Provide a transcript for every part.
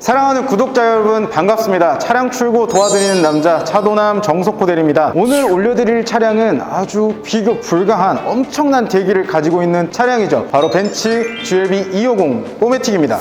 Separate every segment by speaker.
Speaker 1: 사랑하는 구독자 여러분 반갑습니다. 차량 출고 도와드리는 남자 차도남 정석호 대리입니다. 오늘 올려드릴 차량은 아주 비교 불가한 엄청난 대기를 가지고 있는 차량이죠. 바로 벤츠 GLB 250 포매틱입니다.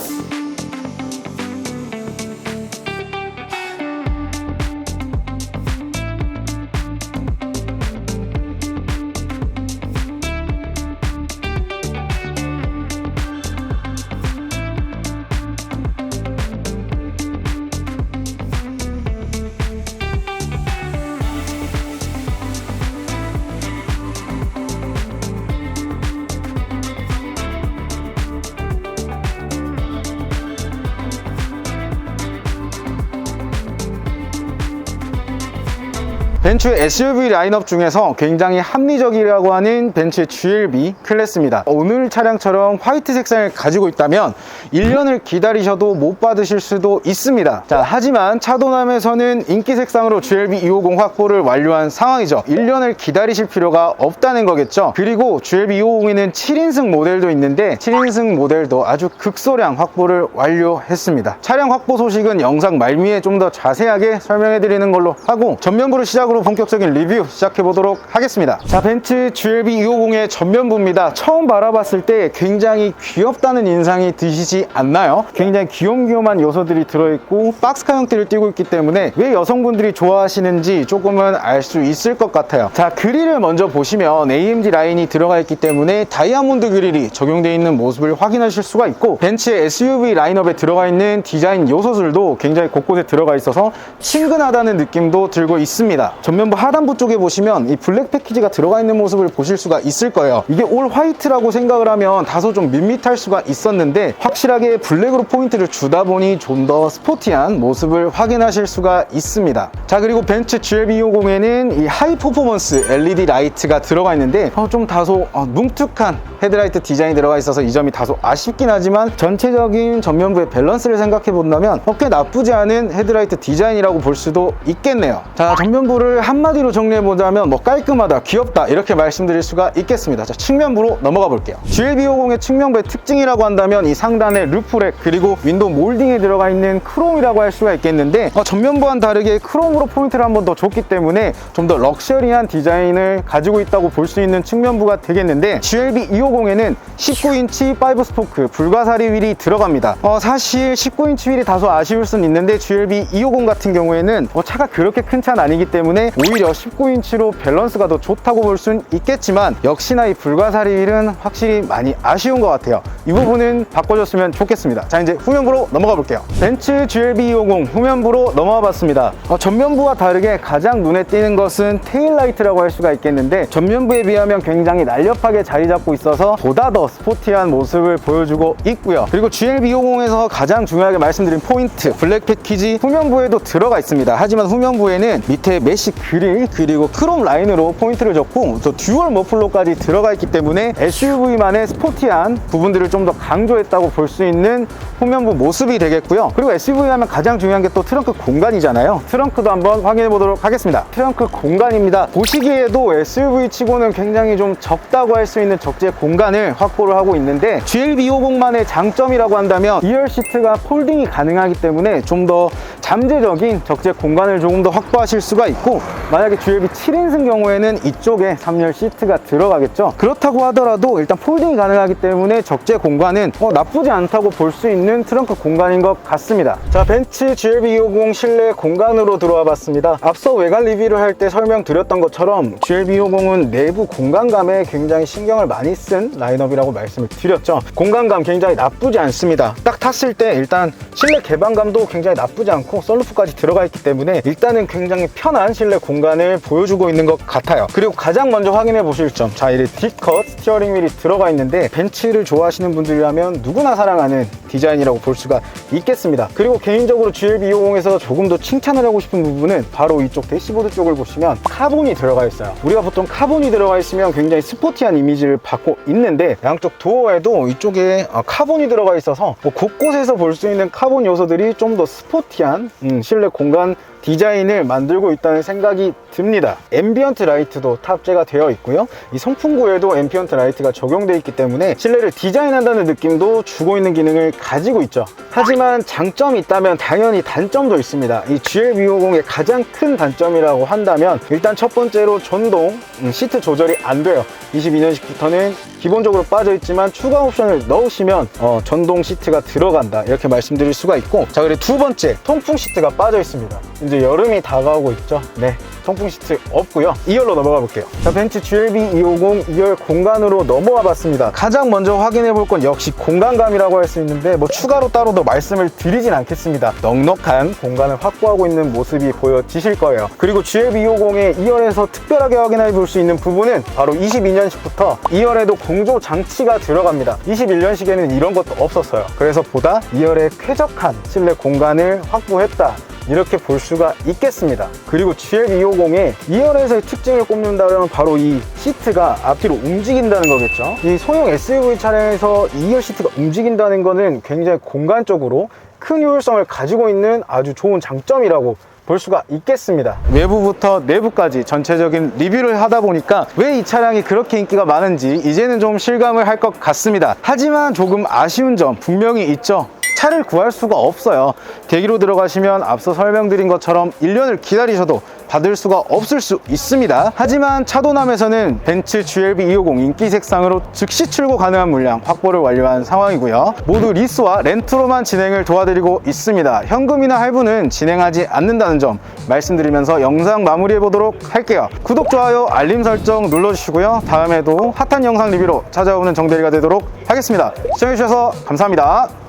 Speaker 1: 벤츠 SUV 라인업 중에서 굉장히 합리적이라고 하는 벤츠 GLB 클래스입니다. 오늘 차량처럼 화이트 색상을 가지고 있다면 1년을 기다리셔도 못 받으실 수도 있습니다. 자, 하지만 차도남에서는 인기 색상으로 GLB 250 확보를 완료한 상황이죠. 1년을 기다리실 필요가 없다는 거겠죠. 그리고 GLB 250에는 7인승 모델도 있는데 7인승 모델도 아주 극소량 확보를 완료했습니다. 차량 확보 소식은 영상 말미에 좀 더 자세하게 설명해 드리는 걸로 하고, 전면부를 시작으로 본격적인 리뷰 시작해 보도록 하겠습니다. 자, 벤츠 GLB 250의 전면부입니다. 처음 바라봤을 때 굉장히 귀엽다는 인상이 드시지 않나요? 굉장히 귀염귀염한 요소들이 들어있고 박스카 형태를 띠고 있기 때문에 왜 여성분들이 좋아하시는지 조금은 알 수 있을 것 같아요. 자, 그릴을 먼저 보시면 AMG 라인이 들어가 있기 때문에 다이아몬드 그릴이 적용되어 있는 모습을 확인하실 수가 있고, 벤츠의 SUV 라인업에 들어가 있는 디자인 요소들도 굉장히 곳곳에 들어가 있어서 친근하다는 느낌도 들고 있습니다. 전면부 하단부 쪽에 보시면 이 블랙 패키지가 들어가 있는 모습을 보실 수가 있을 거예요. 이게 올 화이트라고 생각을 하면 다소 좀 밋밋할 수가 있었는데 확실하게 블랙으로 포인트를 주다 보니 좀 더 스포티한 모습을 확인하실 수가 있습니다. 자, 그리고 벤츠 GLB 250에는 이 하이 퍼포먼스 LED 라이트가 들어가 있는데 좀 다소 뭉툭한 헤드라이트 디자인이 들어가 있어서 이 점이 다소 아쉽긴 하지만 전체적인 전면부의 밸런스를 생각해 본다면 꽤 나쁘지 않은 헤드라이트 디자인이라고 볼 수도 있겠네요. 자, 전면부를 한마디로 정리해보자면 깔끔하다, 귀엽다 이렇게 말씀드릴 수가 있겠습니다. 자, 측면부로 넘어가 볼게요. GLB 250의 측면부의 특징이라고 한다면 이 상단의 루프렉 그리고 윈도우 몰딩에 들어가 있는 크롬이라고 할 수가 있겠는데, 전면부와는 다르게 크롬으로 포인트를 한 번 더 줬기 때문에 좀 더 럭셔리한 디자인을 가지고 있다고 볼 수 있는 측면부가 되겠는데, GLB 250에는 19인치 5스포크 불가사리 휠이 들어갑니다. 사실 19인치 휠이 다소 아쉬울 수는 있는데 GLB 250 같은 경우에는 차가 그렇게 큰 차는 아니기 때문에 오히려 19인치로 밸런스가 더 좋다고 볼 수는 있겠지만, 역시나 이 불가사리 휠은 확실히 많이 아쉬운 것 같아요. 이 부분은 바꿔줬으면 좋겠습니다. 자, 이제 후면부로 넘어가 볼게요. 벤츠 GLB 250 후면부로 넘어가 봤습니다. 전면부와 다르게 가장 눈에 띄는 것은 테일라이트라고 할 수가 있겠는데, 전면부에 비하면 굉장히 날렵하게 자리 잡고 있어서 보다 더 스포티한 모습을 보여주고 있고요. 그리고 GLB 250에서 가장 중요하게 말씀드린 포인트, 블랙 패키지 후면부에도 들어가 있습니다. 하지만 후면부에는 밑에 메쉬 그릴 그리고 크롬 라인으로 포인트를 줬고, 또 듀얼 머플러까지 들어가 있기 때문에 SUV만의 스포티한 부분들을 좀 더 강조했다고 볼 수 있는 후면부 모습이 되겠고요. 그리고 SUV 하면 가장 중요한 게 또 트렁크 공간이잖아요. 트렁크도 한번 확인해 보도록 하겠습니다. 트렁크 공간입니다. 보시기에도 SUV 치고는 굉장히 좀 적다고 할 수 있는 적재 공간을 확보를 하고 있는데, GLB 250만의 장점이라고 한다면 2열 시트가 폴딩이 가능하기 때문에 좀 더 잠재적인 적재 공간을 조금 더 확보하실 수가 있고, 만약에 GLB 7인승 경우에는 이쪽에 3열 시트가 들어가겠죠. 그렇다고 하더라도 일단 폴딩이 가능하기 때문에 적재 공간은 나쁘지 않다고 볼 수 있는 트렁크 공간인 것 같습니다. 자, 벤츠 GLB 250 실내 공간으로 들어와 봤습니다. 앞서 외관 리뷰를 할 때 설명드렸던 것처럼 GLB 250은 내부 공간감에 굉장히 신경을 많이 쓴 라인업이라고 말씀을 드렸죠. 공간감 굉장히 나쁘지 않습니다. 딱 탔을 때 일단 실내 개방감도 굉장히 나쁘지 않고 썬루프까지 들어가 있기 때문에 일단은 굉장히 편한 실내 공간을 보여주고 있는 것 같아요. 그리고 가장 먼저 확인해 보실 점, 자, 이 D컷 스티어링 휠이 들어가 있는데 벤츠를 좋아하시는 분들이라면 누구나 사랑하는 디자인이라고 볼 수가 있겠습니다. 그리고 개인적으로 GLB 250에서 조금 더 칭찬을 하고 싶은 부분은 바로 이쪽 대시보드 쪽을 보시면 카본이 들어가 있어요. 우리가 보통 카본이 들어가 있으면 굉장히 스포티한 이미지를 받고 있는데, 양쪽 도어에도 이쪽에 카본이 들어가 있어서 곳곳에서 볼 수 있는 카본 요소들이 좀 더 스포티한 실내 공간 디자인을 만들고 있다는 생각이 듭니다. 앰비언트 라이트도 탑재가 되어 있고요. 이 선풍구에도 앰비언트 라이트가 적용되어 있기 때문에 실내를 디자인한다는 느낌도 주고 있는 기능을 가지고 있죠. 하지만 장점이 있다면 당연히 단점도 있습니다. 이 GL250의 가장 큰 단점이라고 한다면 일단 첫 번째로 전동 시트 조절이 안 돼요. 22년식부터는 기본적으로 빠져 있지만 추가 옵션을 넣으시면 전동 시트가 들어간다 이렇게 말씀드릴 수가 있고, 자 그리고 두 번째, 통풍 시트가 빠져 있습니다. 이제 여름이 다가오고 있죠. 네, 통풍 시트 없고요. 2열로 넘어가 볼게요. 자, 벤츠 GLB250 2열 공간으로 넘어와 봤습니다. 가장 먼저 확인해 볼 건 역시 공간감이라고 할 수 있는데 뭐 추가로 따로 더 말씀을 드리진 않겠습니다. 넉넉한 공간을 확보하고 있는 모습이 보여지실 거예요. 그리고 GLB250의 2열에서 특별하게 확인해 볼 수 있는 부분은 바로 22년식부터 2열에도 공조 장치가 들어갑니다. 21년식에는 이런 것도 없었어요. 그래서 보다 2열에 쾌적한 실내 공간을 확보했다 이렇게 볼 수가 있겠습니다. 그리고 GL250의 2열에서의 특징을 꼽는다면 바로 이 시트가 앞뒤로 움직인다는 거겠죠. 이 소형 SUV 차량에서 2열 시트가 움직인다는 거는 굉장히 공간적으로 큰 효율성을 가지고 있는 아주 좋은 장점이라고 볼 수가 있겠습니다. 외부부터 내부까지 전체적인 리뷰를 하다 보니까 왜 이 차량이 그렇게 인기가 많은지 이제는 좀 실감을 할 것 같습니다. 하지만 조금 아쉬운 점 분명히 있죠. 차를 구할 수가 없어요. 대기로 들어가시면 앞서 설명드린 것처럼 1년을 기다리셔도 받을 수가 없을 수 있습니다. 하지만 차도남에서는 벤츠 GLB250 인기 색상으로 즉시 출고 가능한 물량 확보를 완료한 상황이고요. 모두 리스와 렌트로만 진행을 도와드리고 있습니다. 현금이나 할부는 진행하지 않는다는 점 말씀드리면서 영상 마무리해 보도록 할게요. 구독, 좋아요, 알림 설정 눌러주시고요. 다음에도 핫한 영상 리뷰로 찾아오는 정대리가 되도록 하겠습니다. 시청해주셔서 감사합니다.